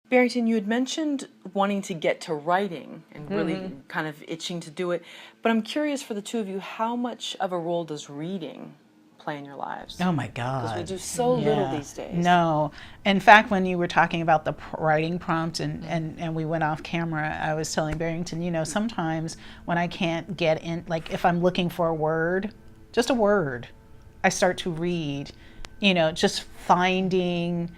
Barrington, you had mentioned wanting to get to writing and really kind of itching to do it, but I'm curious for the two of you, how much of a role does reading play in your lives? Oh my God. Because we do so little these days. No. In fact, when you were talking about the writing prompt and we went off camera, I was telling Barrington, you know, sometimes when I can't get in, like if I'm looking for a word, just a word, I start to read, you know, just finding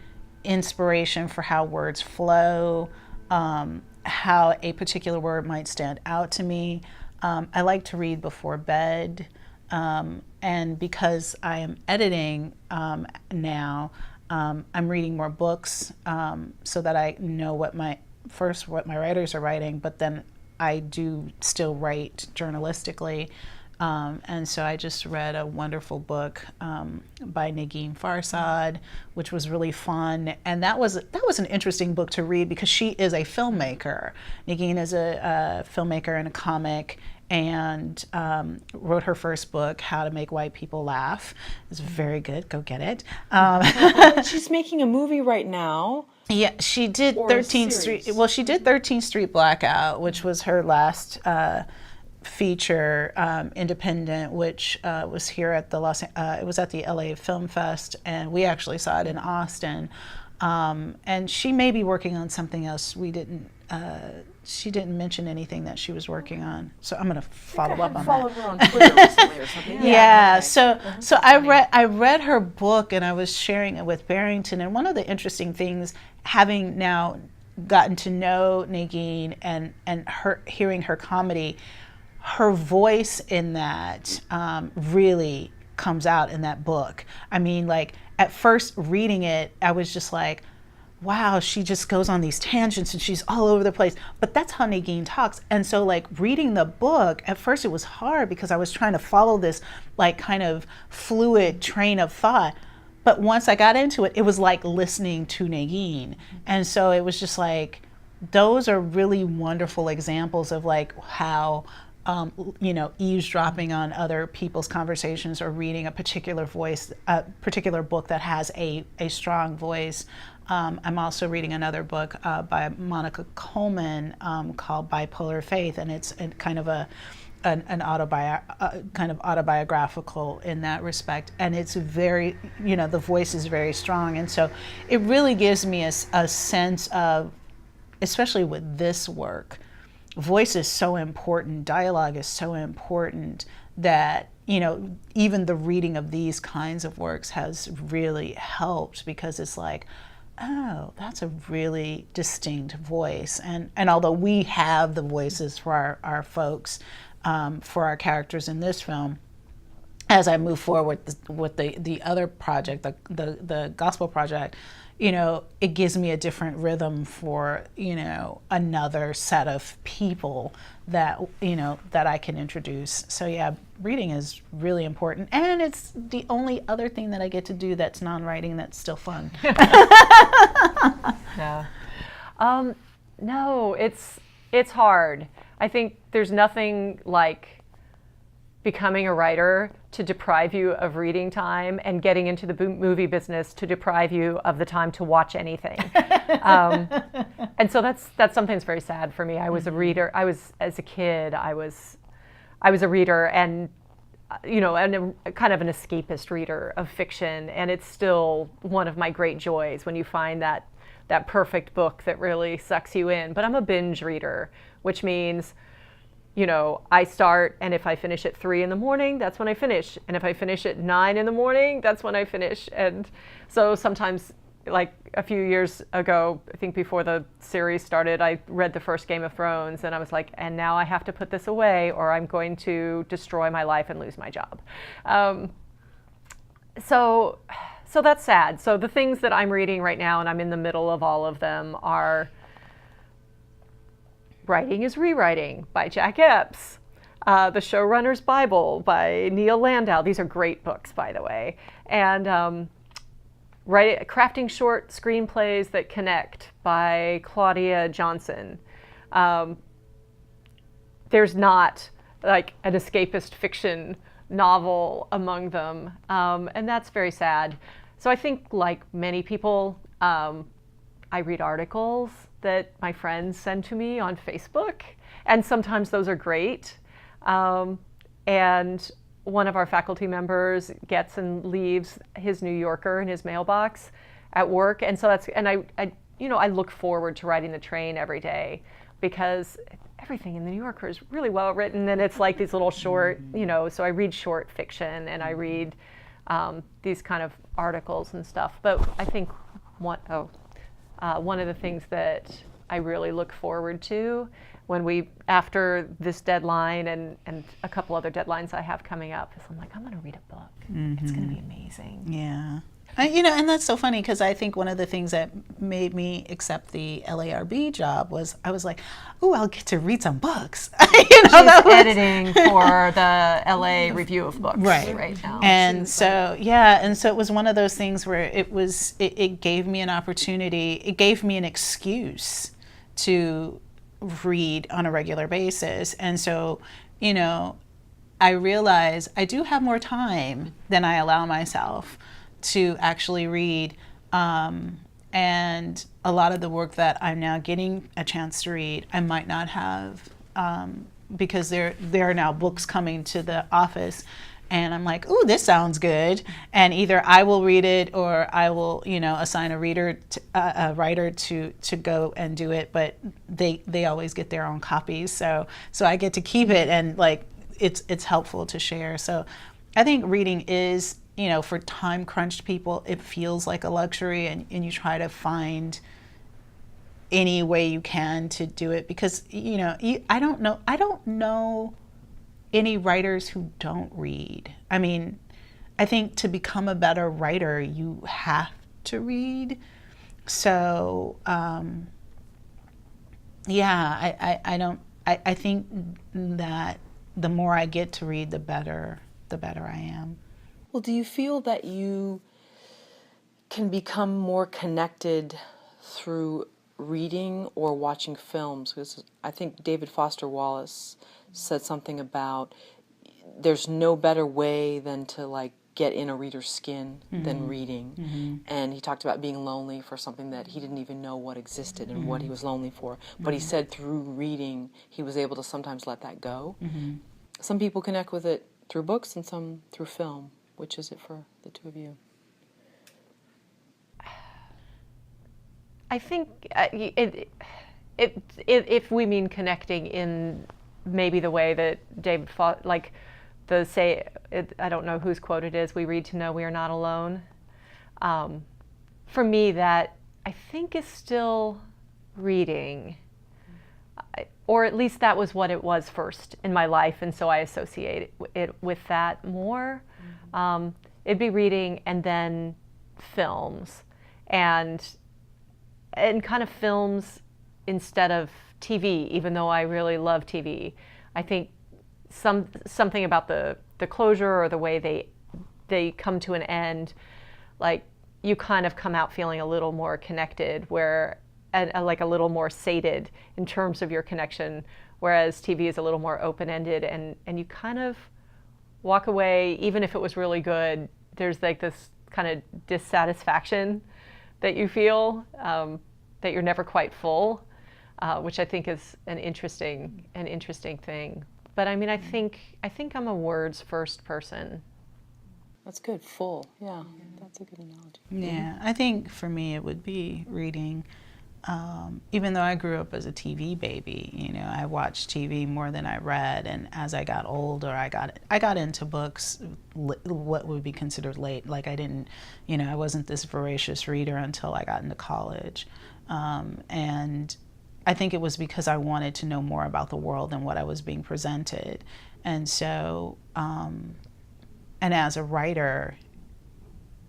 inspiration for how words flow, how a particular word might stand out to me. I like to read before bed. And because I am editing now, I'm reading more books so that I know what my writers are writing, but then I do still write journalistically. And so I just read a wonderful book by Negin Farsad, which was really fun. And that was an interesting book to read because she is a filmmaker. Negin is a filmmaker and a comic, and wrote her first book, How to Make White People Laugh. It's very good. Go get it. She's making a movie right now. Yeah, she did 13th Street. Well, she did 13th Street Blackout, which was her last feature, independent, which was here at it was at the LA Film Fest, and we actually saw it in Austin. And she may be working on something else. She didn't mention anything that she was working on, so I'm going to follow up on that. Followed her on Twitter recently or something. Yeah. So I read her book and I was sharing it with Barrington, and one of the interesting things, having now gotten to know Negin and hearing her comedy, her voice in that really comes out in that book. I mean, like at first reading it, I was just like, wow, she just goes on these tangents and she's all over the place. But that's how Negin talks. And so like reading the book, at first it was hard because I was trying to follow this like kind of fluid train of thought. But once I got into it, it was like listening to Negin. And so it was just like, those are really wonderful examples of like how you know, eavesdropping on other people's conversations or reading a particular book that has a strong voice. I'm also reading another book by Monica Coleman called Bipolar Faith, and it's kind of kind of autobiographical in that respect. And it's very, you know, the voice is very strong. And so it really gives me a sense of, especially with this work, voice is so important, dialogue is so important that, you know, even the reading of these kinds of works has really helped because it's like, oh, that's a really distinct voice. And although we have the voices for our folks, for our characters in this film, as I move forward with the other project, the gospel project, you know, it gives me a different rhythm for, you know, another set of people that, you know, that I can introduce. So yeah, reading is really important. And it's the only other thing that I get to do that's non-writing that's still fun. Yeah. No, it's hard. I think there's nothing like becoming a writer to deprive you of reading time, and getting into the movie business to deprive you of the time to watch anything. And so that's something that's very sad for me. I was a reader. As a kid, I was a reader, and you know, and a kind of an escapist reader of fiction. And it's still one of my great joys when you find that perfect book that really sucks you in. But I'm a binge reader, which means, you know, I start, and if I finish at 3 a.m, that's when I finish. And if I finish at 9 a.m, that's when I finish. And so sometimes, like a few years ago, I think before the series started, I read the first Game of Thrones, and I was like, and now I have to put this away or I'm going to destroy my life and lose my job. So that's sad. So the things that I'm reading right now, and I'm in the middle of all of them, are Writing is Rewriting by Jack Epps, The Showrunner's Bible by Neil Landau. These are great books, by the way. And Crafting Short Screenplays That Connect by Claudia Johnson. There's not like an escapist fiction novel among them, and that's very sad. So I think, like many people, I read articles that my friends send to me on Facebook, and sometimes those are great. And one of our faculty members gets and leaves his New Yorker in his mailbox at work, and so I look forward to riding the train every day, because everything in the New Yorker is really well written, and it's like these little short, so I read short fiction, and I read these kind of articles and stuff. But I think one of the things that I really look forward to after this deadline and a couple other deadlines I have coming up, is I'm like, I'm going to read a book. It's going to be amazing. Yeah. And that's so funny, because I think one of the things that made me accept the LARB job was I was like, oh, I'll get to read some books. She's editing for the LA Review of Books right now. And so it was one of those things where it gave me an opportunity, it gave me an excuse to read on a regular basis. And so, I realize I do have more time than I allow myself to actually read, and a lot of the work that I'm now getting a chance to read, I might not have, because there are now books coming to the office, and I'm like, ooh, this sounds good, and either I will read it or I will, assign a writer to go and do it, but they always get their own copies, so I get to keep it, and like it's helpful to share. So I think reading is, for time crunched people, it feels like a luxury, and you try to find any way you can to do it, because I don't know any writers who don't read. I mean, I think to become a better writer, you have to read. So I think that the more I get to read, the better I am. Well, do you feel that you can become more connected through reading or watching films? Because I think David Foster Wallace said something about there's no better way than to get in a reader's skin than reading. And he talked about being lonely for something that he didn't even know what existed and what he was lonely for. But he said through reading he was able to sometimes let that go. Some people connect with it through books and some through film. Which is it for the two of you? I think if we mean connecting in maybe the way that David I don't know whose quote it is, we read to know we are not alone. For me, that I think is still reading, or at least that was what it was first in my life, and so I associate it with that more. It'd be reading and then films, and kind of films instead of TV, even though I really love TV. I think something about the closure or the way they come to an end, like you kind of come out feeling a little more connected, like a little more sated in terms of your connection, whereas TV is a little more open-ended, and you kind of walk away, even if it was really good, there's like this kind of dissatisfaction that you feel, that you're never quite full, which I think is an interesting thing. But I mean, I think I'm a words first person. That's good, full, yeah, that's a good analogy. Yeah, I think for me it would be reading. Even though I grew up as a TV baby, I watched TV more than I read, and as I got older, I got into books what would be considered late. Like I wasn't this voracious reader until I got into college, and I think it was because I wanted to know more about the world and what I was being presented, and so, and as a writer,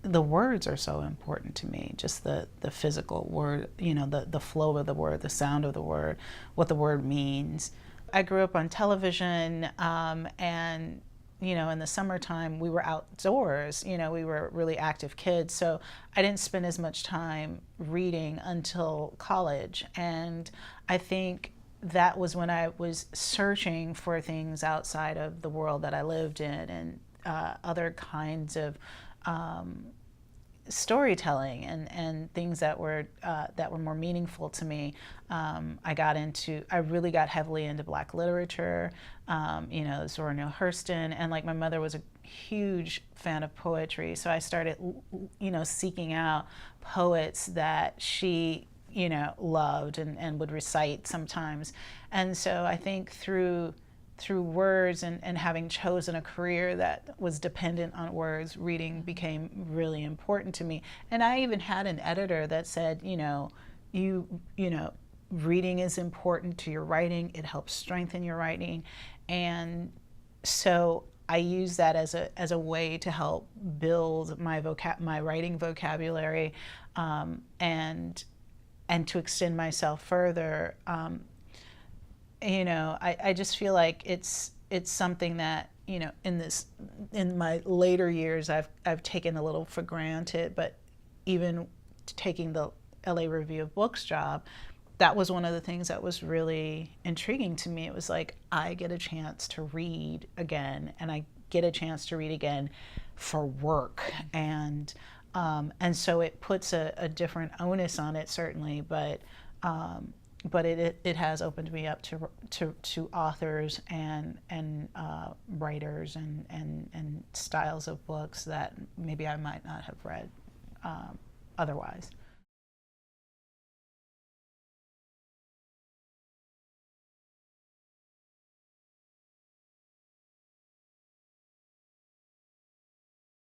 the words are so important to me, just the physical word, the flow of the word, the sound of the word, what the word means. I grew up on television, and in the summertime we were outdoors, we were really active kids, so I didn't spend as much time reading until college. And I think that was when I was searching for things outside of the world that I lived in, and other kinds of storytelling and things that were more meaningful to me. I really got heavily into Black literature, Zora Neale Hurston, and like my mother was a huge fan of poetry, so I started, seeking out poets that she, loved and would recite sometimes. And so I think through words and having chosen a career that was dependent on words, reading became really important to me. And I even had an editor that said, reading is important to your writing. It helps strengthen your writing. And so I use that as a way to help build my writing vocabulary, and to extend myself further. I just feel like it's something that, in my later years I've taken a little for granted. But even taking the LA Review of Books job, that was one of the things that was really intriguing to me. It was like, I get a chance to read again, and I get a chance to read again for work. And so it puts a different onus on it, certainly, but it has opened me up to authors and writers and styles of books that maybe I might not have read otherwise.